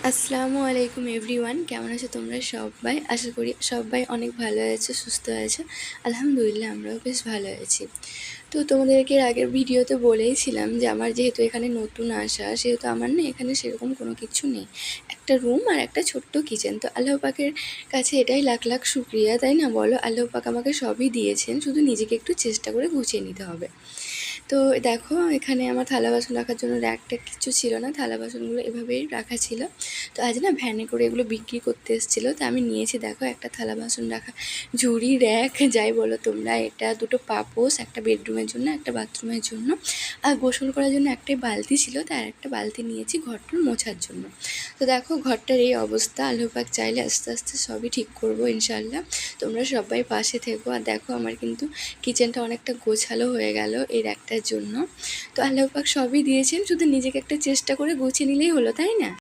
আসসালামু আলাইকুম এভরিওয়ান, কেমন আছো তোমরা সবাই? আশা করি সবাই অনেক ভালো আছে, সুস্থ আছে। আলহামদুলিল্লাহ আমরাও বেশ ভালো আছি। তো তোমাদেরকে এর আগের ভিডিওতে বলেইছিলাম যে আমার যেহেতু এখানে নতুন আসা, সেহেতু আমার না এখানে সেরকম কোনো কিছু নেই, একটা রুম আর একটা ছোট্ট কিচেন। তো আল্লাহ পাকের কাছে এটাই লাখ লাখ শুক্রিয়া, তাই না বলো? আল্লাহ পাক আমাকে সবই দিয়েছেন, শুধু নিজেকে একটু চেষ্টা করে গুছিয়ে নিতে হবে। তো দেখো, এখানে আমার থালা বাসন রাখার জন্য র্যাকটা কিছু ছিল না, থালা বাসনগুলো এভাবেই রাখা ছিল। তো আজ না ভ্যানে করে এগুলো বিক্রি করতে এসেছিলো, তো আমি নিয়েছি দেখো একটা থালা বাসন রাখা ঝুড়ি, র্যাক যাই বলো তোমরা। এটা দুটো পাপোশ, একটা বেডরুমের জন্য, একটা বাথরুমের জন্য, আর গোসল করার জন্য একটাই বালতি ছিল, তার একটা বালতি নিয়েছি ঘরটা মোছার জন্য। তো দেখো ঘরটার এই অবস্থা, আল্লাহ পাক চাইলে আস্তে আস্তে সবই ঠিক করবো ইনশাল্লাহ। তোমরা সবাই পাশে থেকো। আর দেখো আমার কিন্তু কিচেনটা অনেকটা গোছালো হয়ে গেল এই র্যাকটার জন্য। তো আল্লাহ পাক সবই দিয়েছেন, শুধু নিজেকে একটা চেষ্টা করে গুছিয়ে নিলেই হলো, তাই না?